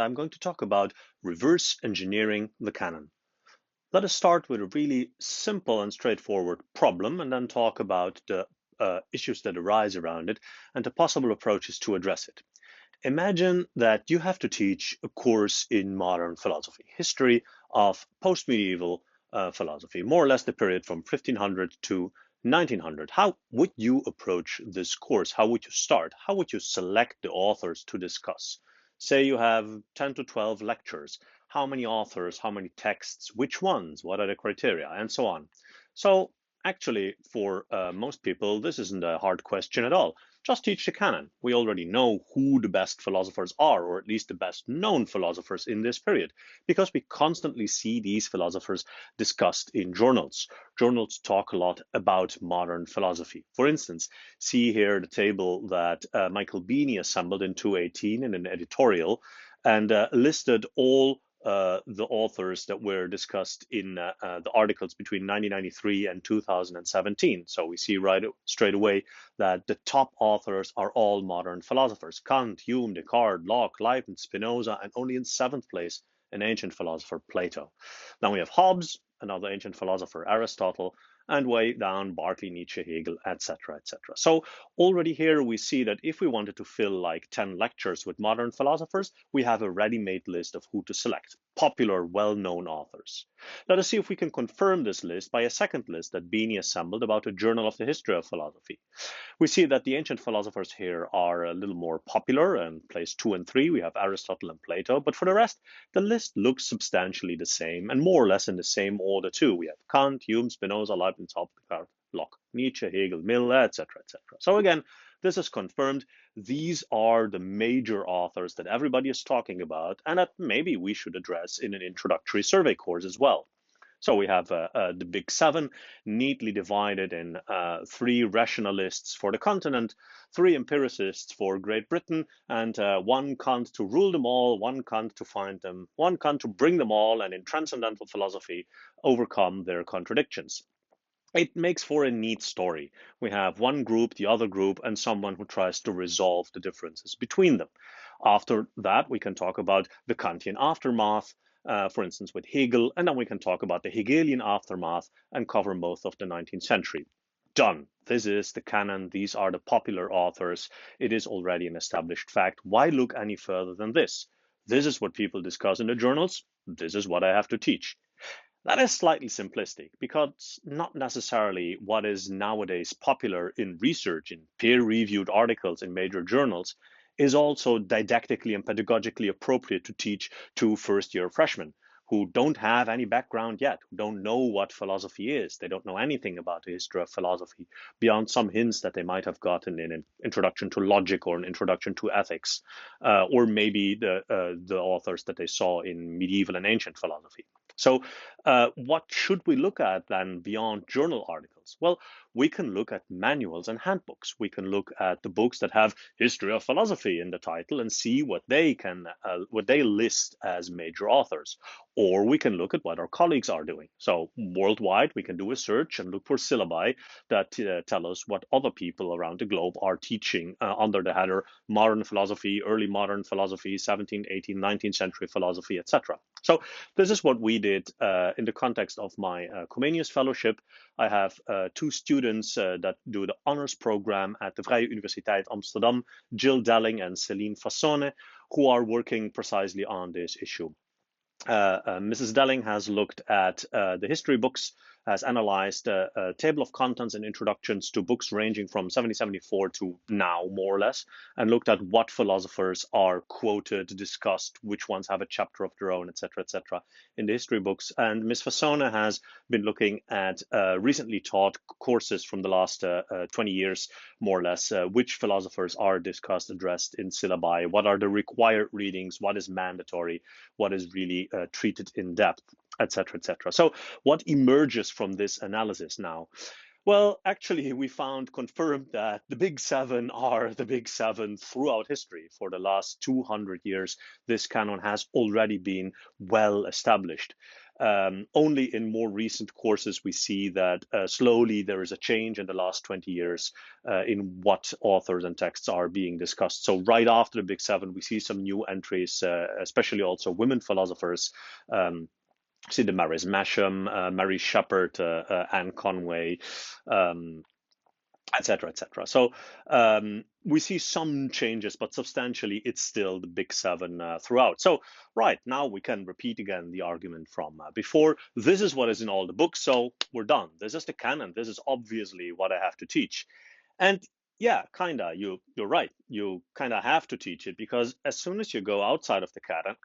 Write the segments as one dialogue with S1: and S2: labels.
S1: I'm going to talk about reverse engineering the canon. Let us start with a really simple and straightforward problem and then talk about the issues that arise around it and the possible approaches to address it. Imagine that you have to teach a course in modern philosophy, history of post-medieval philosophy, more or less the period from 1500 to 1900. How would you approach this course? How would you start? How would you select the authors to discuss? Say you have 10 to 12 lectures. How many authors, how many texts, which ones, what are the criteria, and so on. So actually, for most people, this isn't a hard question at all. Just teach the canon. We already know who the best philosophers are, or at least the best known philosophers in this period, because we constantly see these philosophers discussed in journals. Journals talk a lot about modern philosophy. For instance, see here the table that Michael Beanie assembled in 2018 in an editorial and listed all the authors that were discussed in the articles between 1993 and 2017. So we see right straight away that the top authors are all modern philosophers: Kant, Hume, Descartes, Locke, Leibniz, Spinoza, and only in seventh place, an ancient philosopher, Plato. Then we have Hobbes, another ancient philosopher, Aristotle, and way down Berkeley, Nietzsche, Hegel, etc., etc. So already here we see that if we wanted to fill like 10 lectures with modern philosophers, we have a ready-made list of who to select: popular, well-known authors. Let us see if we can confirm this list by a second list that Beanie assembled about a journal of the history of philosophy. We see that the ancient philosophers here are a little more popular, and place 2 and 3 we have Aristotle and Plato, but for the rest the list looks substantially the same and more or less in the same order too. We have Kant, Hume, Spinoza, Leibniz, Hobbes, Descartes, Locke, Nietzsche, Hegel, Mill, etc., etc. So again, this is confirmed. These are the major authors that everybody is talking about and that maybe we should address in an introductory survey course as well. So we have the big seven, neatly divided in three rationalists for the continent, three empiricists for Great Britain, and one Kant to rule them all, one Kant to find them, one Kant to bring them all, and in transcendental philosophy, overcome their contradictions. It makes for a neat story. We have one group, the other group, and someone who tries to resolve the differences between them. After that, we can talk about the Kantian aftermath, for instance, with Hegel, and then we can talk about the Hegelian aftermath and cover most of the 19th century. Done. This is the canon. These are the popular authors. It is already an established fact. Why look any further than this? This is what people discuss in the journals. This is what I have to teach. That is slightly simplistic because not necessarily what is nowadays popular in research, in peer-reviewed articles in major journals, is also didactically and pedagogically appropriate to teach to first-year freshmen who don't have any background yet, who don't know what philosophy is. They don't know anything about the history of philosophy beyond some hints that they might have gotten in an introduction to logic or an introduction to ethics, or maybe the authors that they saw in medieval and ancient philosophy. So what should we look at then beyond journal articles? Well, we can look at manuals and handbooks. We can look at the books that have history of philosophy in the title and see what they list as major authors. Or we can look at what our colleagues are doing. So worldwide, we can do a search and look for syllabi that tell us what other people around the globe are teaching under the header modern philosophy, early modern philosophy, 17th, 18th, 19th century philosophy, etc. So this is what we did in the context of my Comenius fellowship. I have two students that do the honors program at the Vrije Universiteit Amsterdam, Jill Delling and Celine Fassone, who are working precisely on this issue. Mrs. Delling has looked at the history books, has analyzed a table of contents and introductions to books ranging from 1774 to now, more or less, and looked at what philosophers are quoted, discussed, which ones have a chapter of their own, etc., etc., in the history books. And Ms. Fassone has been looking at recently taught courses from the last 20 years, more or less, which philosophers are discussed, addressed in syllabi, what are the required readings, what is mandatory, what is really treated in depth, etc., etc. So what emerges from this analysis now? Well, actually, we found confirmed that the big seven are the big seven throughout history. For the last 200 years, this canon has already been well established. Only in more recent courses we see that slowly there is a change in the last 20 years in what authors and texts are being discussed. So right after the Big Seven, we see some new entries, especially also women philosophers. See the Maris Masham, Mary Shepard, Anne Conway, etc., etc. So we see some changes, but substantially it's still the Big Seven throughout. So right now we can repeat again the argument from before. This is what is in all the books, so we're done. This is the canon. This is obviously what I have to teach. And yeah, kinda, you're right. You kinda have to teach it because as soon as you go outside of the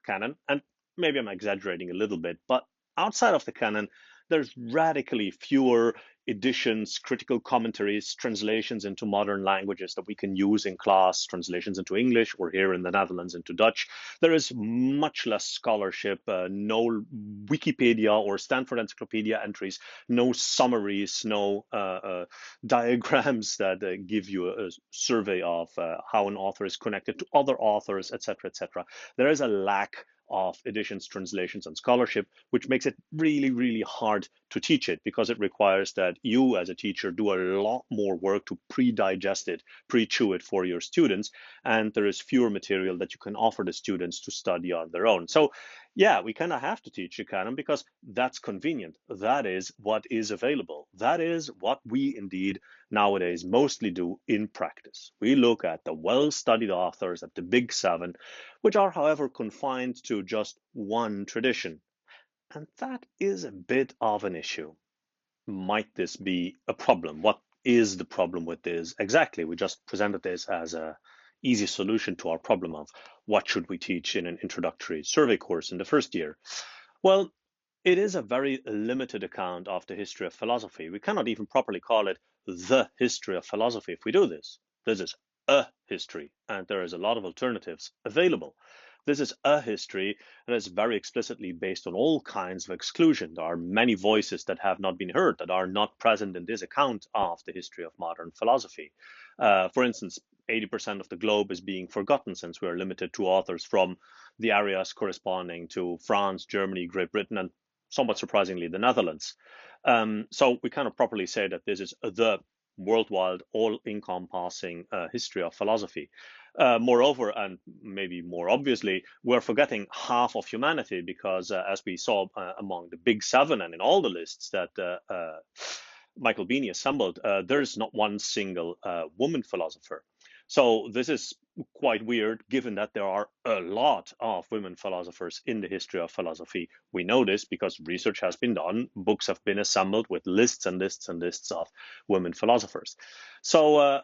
S1: canon, and maybe I'm exaggerating a little bit, but outside of the canon, there's radically fewer editions, critical commentaries, translations into modern languages that we can use in class, translations into English, or here in the Netherlands into Dutch. There is much less scholarship, no Wikipedia or Stanford Encyclopedia entries, no summaries, no diagrams that give you a survey of how an author is connected to other authors, etc., etc. There is a lack of editions, translations, and scholarship, which makes it really, really hard to teach it because it requires that you as a teacher do a lot more work to pre-digest it, pre-chew it for your students, and there is fewer material that you can offer the students to study on their own. So yeah, we kind of have to teach the canon because that's convenient. That is what is available. That is what we indeed nowadays mostly do in practice. We look at the well-studied authors, at the Big Seven, which are, however, confined to just one tradition. And that is a bit of an issue. Might this be a problem? What is the problem with this exactly? We just presented this as a easy solution to our problem of what should we teach in an introductory survey course in the first year. Well, it is a very limited account of the history of philosophy. We cannot even properly call it the history of philosophy if we do this. This is a history, and there is a lot of alternatives available. This is a history that is very explicitly based on all kinds of exclusion. There are many voices that have not been heard, that are not present in this account of the history of modern philosophy. For instance, 80% of the globe is being forgotten since we are limited to authors from the areas corresponding to France, Germany, Great Britain, and somewhat surprisingly, the Netherlands. So we cannot properly say that this is the worldwide, all-encompassing history of philosophy. Moreover, and maybe more obviously, we're forgetting half of humanity because, as we saw among the Big Seven and in all the lists that Michael Beanie assembled, there is not one single woman philosopher. So this is quite weird, given that there are a lot of women philosophers in the history of philosophy. We know this because research has been done, books have been assembled with lists and lists and lists of women philosophers. So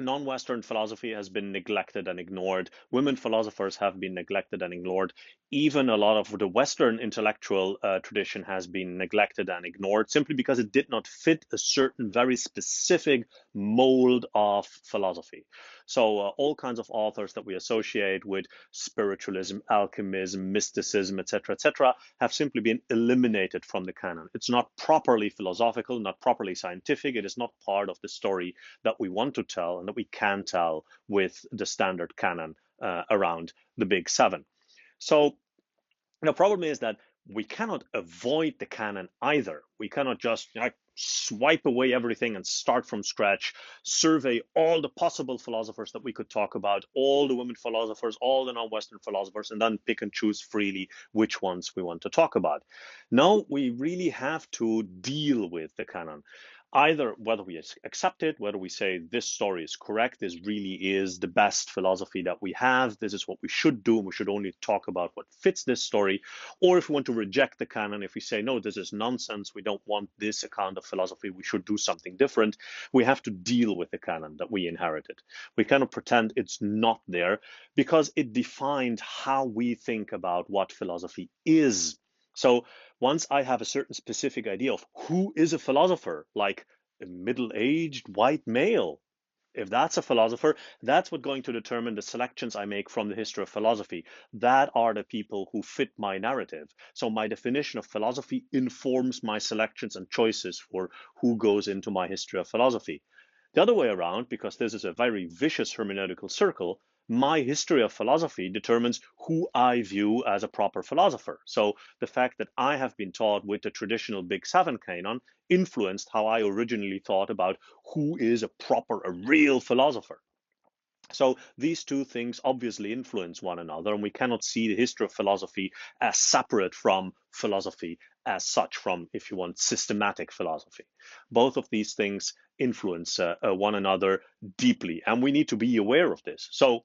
S1: non-Western philosophy has been neglected and ignored. Women philosophers have been neglected and ignored. Even a lot of the Western intellectual tradition has been neglected and ignored simply because it did not fit a certain very specific mold of philosophy. So all kinds of authors that we associate with spiritualism, alchemism, mysticism, etc., have simply been eliminated from the canon. It's not properly philosophical, not properly scientific. It is not part of the story that we want to tell and that we can tell with the standard canon around the Big Seven. So the problem is that we cannot avoid the canon either. We cannot just swipe away everything and start from scratch, survey all the possible philosophers that we could talk about, all the women philosophers, all the non-Western philosophers, and then pick and choose freely which ones we want to talk about. No, we really have to deal with the canon. Either whether we accept it, whether we say this story is correct, this really is the best philosophy that we have, this is what we should do, we should only talk about what fits this story, or if we want to reject the canon, if we say, no, this is nonsense, we don't want this account of philosophy, we should do something different, we have to deal with the canon that we inherited. We cannot pretend it's not there because it defined how we think about what philosophy is. So once I have a certain specific idea of who is a philosopher, like a middle-aged white male, if that's a philosopher, that's what's going to determine the selections I make from the history of philosophy. That are the people who fit my narrative. So my definition of philosophy informs my selections and choices for who goes into my history of philosophy. The other way around, because this is a very vicious hermeneutical circle, My history of philosophy determines who I view as a proper philosopher. So the fact that I have been taught with the traditional Big Seven canon influenced how I originally thought about who is a real philosopher. So these two things obviously influence one another, and we cannot see the history of philosophy as separate from philosophy as such, from, if you want, systematic philosophy. Both of these things influence one another deeply, and we need to be aware of this. So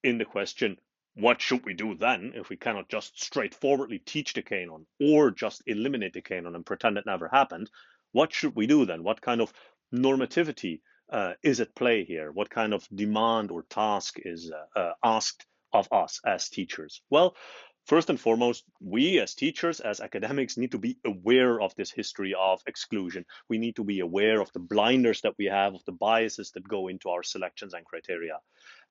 S1: in the question, what should we do then if we cannot just straightforwardly teach the canon or just eliminate the canon and pretend it never happened? What should we do then? What kind of normativity is at play here? What kind of demand or task is asked of us as teachers? Well, first and foremost, we as teachers, as academics, need to be aware of this history of exclusion. We need to be aware of the blinders that we have, of the biases that go into our selections and criteria.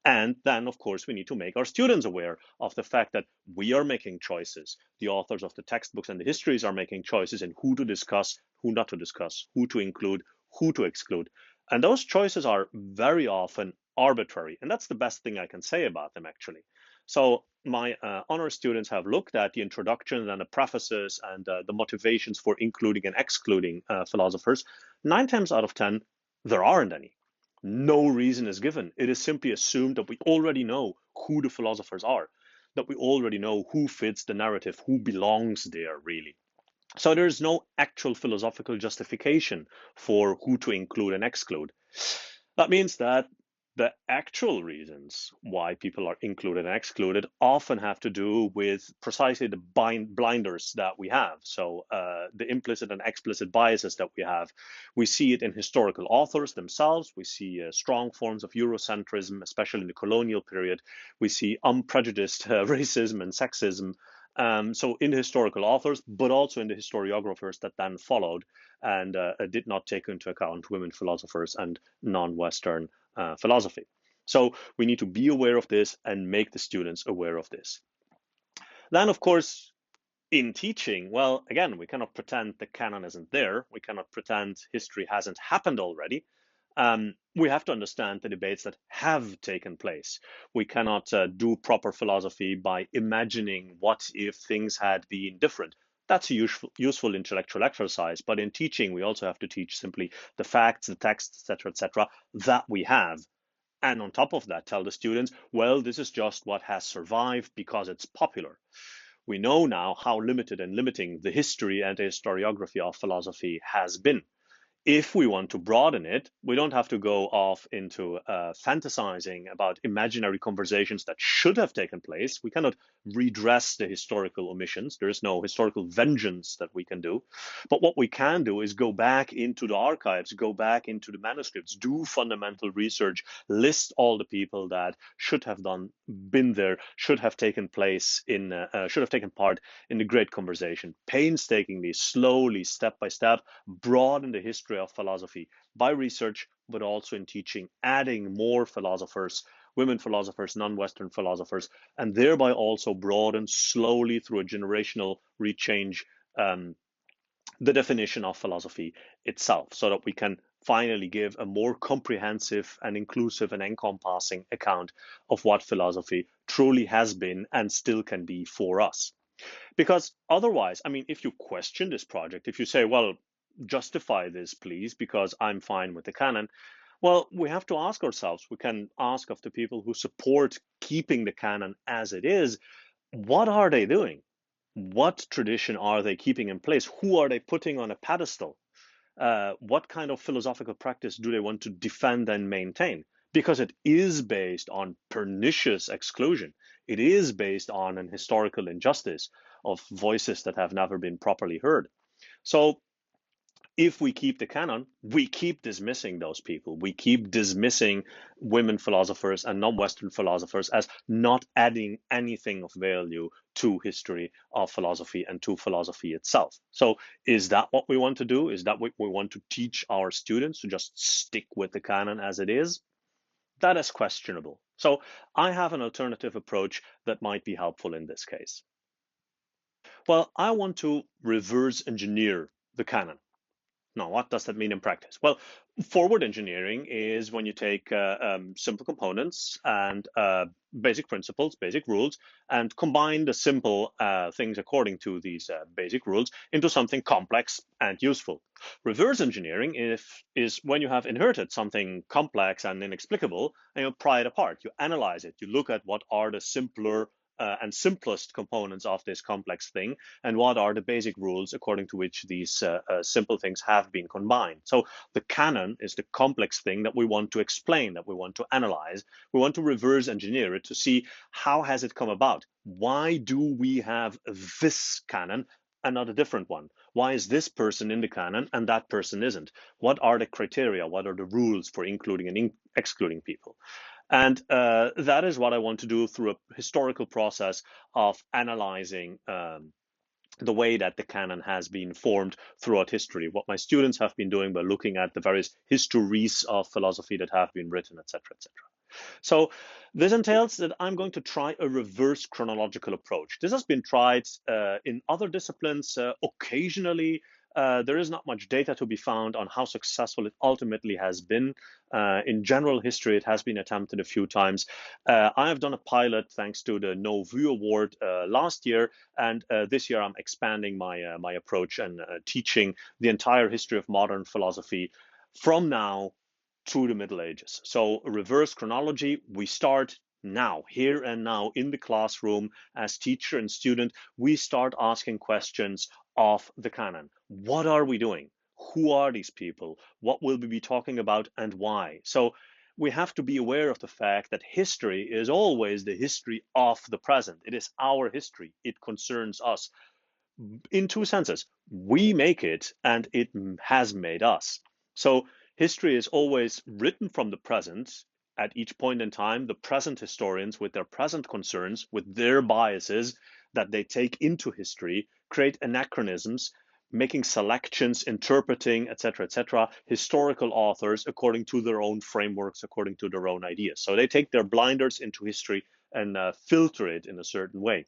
S1: And then, of course, we need to make our students aware of the fact that we are making choices. The authors of the textbooks and the histories are making choices in who to discuss, who not to discuss, who to include, who to exclude. And those choices are very often arbitrary. And that's the best thing I can say about them, actually. So my honor students have looked at the introduction and the prefaces and the motivations for including and excluding philosophers. 9 times out of 10, there aren't any. No reason is given. It is simply assumed that we already know who the philosophers are, that we already know who fits the narrative, who belongs there, really. So there's no actual philosophical justification for who to include and exclude. That means that the actual reasons why people are included and excluded often have to do with precisely the blinders that we have. So the implicit and explicit biases that we have. We see it in historical authors themselves. We see strong forms of Eurocentrism, especially in the colonial period. We see unprejudiced racism and sexism. So in the historical authors, but also in the historiographers that then followed and did not take into account women philosophers and non-Western philosophy. So we need to be aware of this and make the students aware of this. Then, of course, in teaching, well, again, we cannot pretend the canon isn't there. We cannot pretend history hasn't happened already. We have to understand the debates that have taken place. We cannot do proper philosophy by imagining what if things had been different. That's a useful intellectual exercise. But in teaching, we also have to teach simply the facts, the texts, etc., that we have. And on top of that, tell the students, well, this is just what has survived because it's popular. We know now how limited and limiting the history and the historiography of philosophy has been. If we want to broaden it, we don't have to go off into fantasizing about imaginary conversations that should have taken place. We cannot redress the historical omissions. There is no historical vengeance that we can do. But what we can do is go back into the archives, go back into the manuscripts, do fundamental research, list all the people that should have been there, should have taken part in the great conversation, painstakingly, slowly, step by step, broaden the history of philosophy by research, but also in teaching, adding more philosophers, women philosophers, non-Western philosophers, and thereby also broaden slowly through a generational rechange the definition of philosophy itself, so that we can finally give a more comprehensive and inclusive and encompassing account of what philosophy truly has been and still can be for us. Because otherwise, I mean, if you question this project, if you say, well, justify this, please, because I'm fine with the canon, well, we have to ask ourselves, we can ask of the people who support keeping the canon as it is, what are they doing? What tradition are they keeping in place? Who are they putting on a pedestal? What kind of philosophical practice do they want to defend and maintain? Because it is based on pernicious exclusion. It is based on an historical injustice of voices that have never been properly heard. So if we keep the canon, we keep dismissing those people. We keep dismissing women philosophers and non-Western philosophers as not adding anything of value to history of philosophy and to philosophy itself. So is that what we want to do? Is that what we want to teach our students, to just stick with the canon as it is? That is questionable. So I have an alternative approach that might be helpful in this case. Well, I want to reverse engineer the canon. Now, what does that mean in practice? Well, forward engineering is when you take simple components and basic principles, basic rules, and combine the simple things according to these basic rules into something complex and useful. Reverse engineering is when you have inherited something complex and inexplicable, and you pry it apart. You analyze it. You look at what are the simpler and simplest components of this complex thing, and what are the basic rules according to which these simple things have been combined. So the canon is the complex thing that we want to explain, that we want to analyze. We want to reverse engineer it to see how has it come about. Why do we have this canon and not a different one? Why is this person in the canon and that person isn't? What are the criteria? What are the rules for including and excluding people? And that is what I want to do through a historical process of analyzing the way that the canon has been formed throughout history, what my students have been doing by looking at the various histories of philosophy that have been written, etc., etc. So this entails that I'm going to try a reverse chronological approach. This has been tried in other disciplines occasionally. There is not much data to be found on how successful it ultimately has been. In general history, it has been attempted a few times. I have done a pilot thanks to the No View Award last year, and this year I'm expanding my approach and teaching the entire history of modern philosophy from now to the Middle Ages. So reverse chronology, we start now, here and now in the classroom as teacher and student, we start asking questions of the canon. What are we doing? Who are these people? What will we be talking about and why? So we have to be aware of the fact that history is always the history of the present. It is our history. It concerns us in two senses. We make it and it has made us. So history is always written from the present. At each point in time, the present historians, with their present concerns, with their biases that they take into history, create anachronisms, making selections, interpreting, etc., historical authors according to their own frameworks, according to their own ideas. So they take their blinders into history and filter it in a certain way.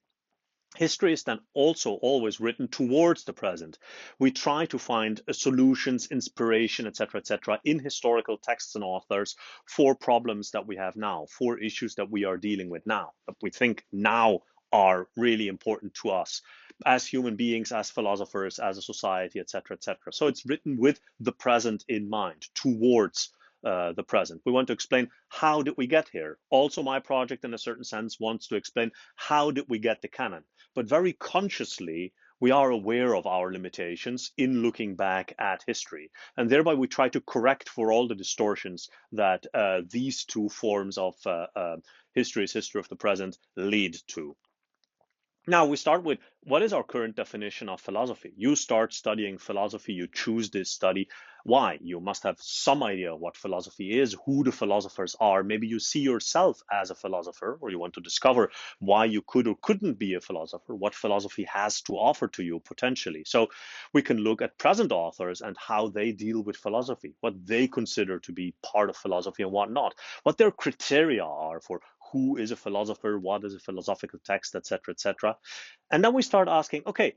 S1: History is then also always written towards the present. We try to find solutions, inspiration, etc., in historical texts and authors for problems that we have now, for issues that we are dealing with now, that we think now are really important to us as human beings, as philosophers, as a society, etc. So it's written with the present in mind, towards the present. We want to explain how did we get here. Also, my project, in a certain sense, wants to explain how did we get the canon. But very consciously, we are aware of our limitations in looking back at history. And thereby, we try to correct for all the distortions that these two forms of history of the present lead to. Now we start with what is our current definition of philosophy? You start studying philosophy, you choose this study. Why? You must have some idea what philosophy is, who the philosophers are. Maybe you see yourself as a philosopher, or you want to discover why you could or couldn't be a philosopher, what philosophy has to offer to you potentially. So we can look at present authors and how they deal with philosophy, what they consider to be part of philosophy and what not, what their criteria are for who is a philosopher, what is a philosophical text, etc. And then we start asking, okay,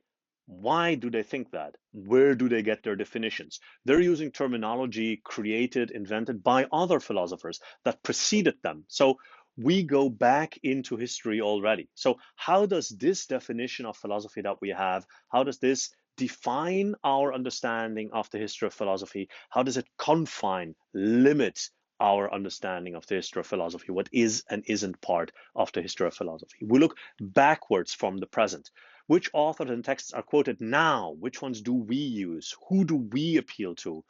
S1: why do they think that? Where do they get their definitions? They're using terminology created, invented by other philosophers that preceded them. So we go back into history already. So how does this definition of philosophy that we have, how does this define our understanding of the history of philosophy? How does it confine, limit our understanding of the history of philosophy, what is and isn't part of the history of philosophy? We look backwards from the present. Which authors and texts are quoted now? Which ones do we use? Who do we appeal to?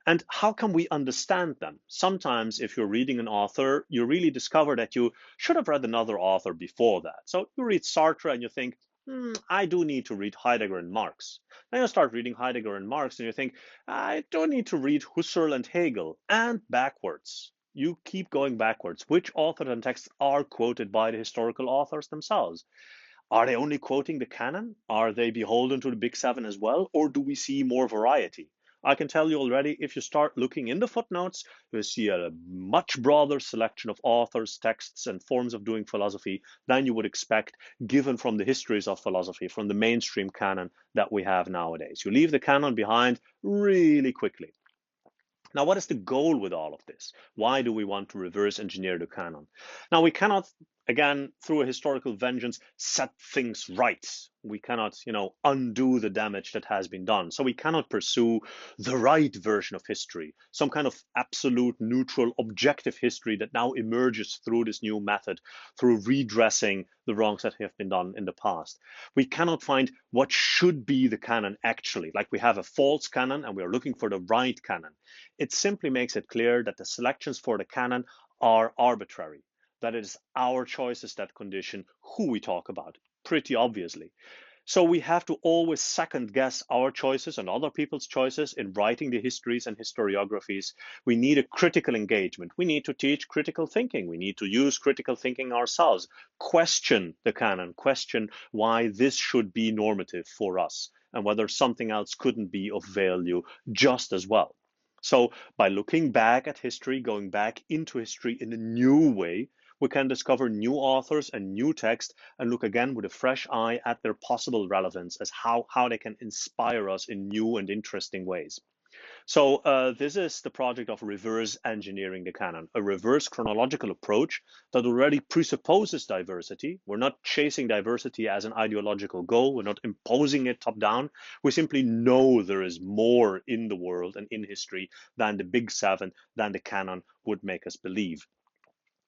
S1: And how can we understand them? Sometimes, if you're reading an author, you really discover that you should have read another author before that. So you read Sartre and you think, I do need to read Heidegger and Marx. Then you start reading Heidegger and Marx and you think, I do need to read Husserl and Hegel, and backwards. You keep going backwards. Which authors and texts are quoted by the historical authors themselves? Are they only quoting the canon? Are they beholden to the big seven as well? Or do we see more variety? I can tell you already, if you start looking in the footnotes, you'll see a much broader selection of authors, texts, and forms of doing philosophy than you would expect, given from the histories of philosophy, from the mainstream canon that we have nowadays. You leave the canon behind really quickly. Now, what is the goal with all of this? Why do we want to reverse engineer the canon? Now, we cannot, again, through a historical vengeance, set things right. We cannot, undo the damage that has been done. So we cannot pursue the right version of history, some kind of absolute, neutral, objective history that now emerges through this new method, through redressing the wrongs that have been done in the past. We cannot find what should be the canon actually, like we have a false canon and we are looking for the right canon. It simply makes it clear that the selections for the canon are arbitrary, that it is our choices that condition who we talk about, pretty obviously. So we have to always second guess our choices and other people's choices in writing the histories and historiographies. We need a critical engagement. We need to teach critical thinking. We need to use critical thinking ourselves. Question the canon, question why this should be normative for us and whether something else couldn't be of value just as well. So by looking back at history, going back into history in a new way, we can discover new authors and new text and look again with a fresh eye at their possible relevance as how they can inspire us in new and interesting ways. So this is the project of reverse engineering the canon, a reverse chronological approach that already presupposes diversity. We're not chasing diversity as an ideological goal. We're not imposing it top down. We simply know there is more in the world and in history than the big seven, than the canon would make us believe.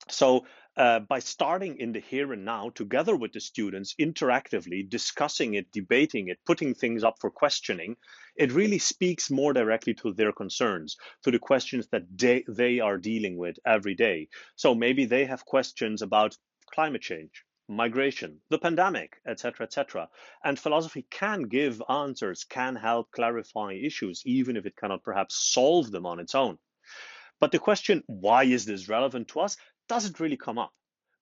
S1: So by starting in the here and now, together with the students, interactively discussing it, debating it, putting things up for questioning, it really speaks more directly to their concerns, to the questions that they are dealing with every day. So maybe they have questions about climate change, migration, the pandemic, etc., etc. And philosophy can give answers, can help clarify issues, even if it cannot perhaps solve them on its own. But the question, why is this relevant to us, doesn't really come up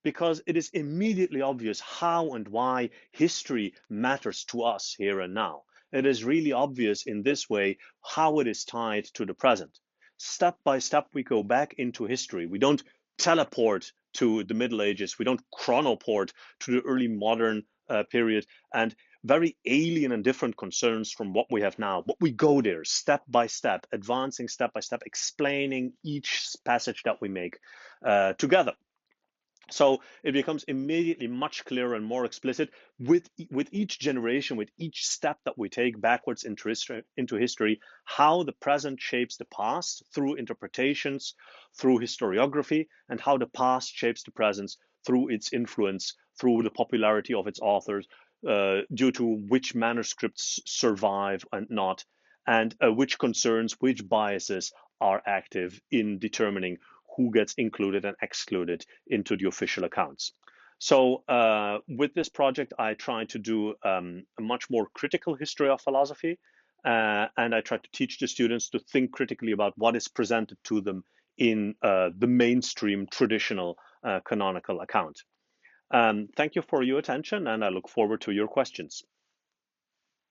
S1: because it is immediately obvious how and why history matters to us here and now. It is really obvious in this way how it is tied to the present. Step by step, we go back into history. We don't teleport to the Middle Ages. We don't chronoport to the early modern period. And very alien and different concerns from what we have now. But we go there step by step, advancing step by step, explaining each passage that we make together. So it becomes immediately much clearer and more explicit with each generation, with each step that we take backwards into history, how the present shapes the past through interpretations, through historiography, and how the past shapes the present through its influence, through the popularity of its authors, due to which manuscripts survive and not, and which concerns, which biases are active in determining who gets included and excluded into the official accounts. So with this project, I try to do a much more critical history of philosophy, and I try to teach the students to think critically about what is presented to them in the mainstream traditional canonical account. Thank you for your attention, and I look forward to your questions.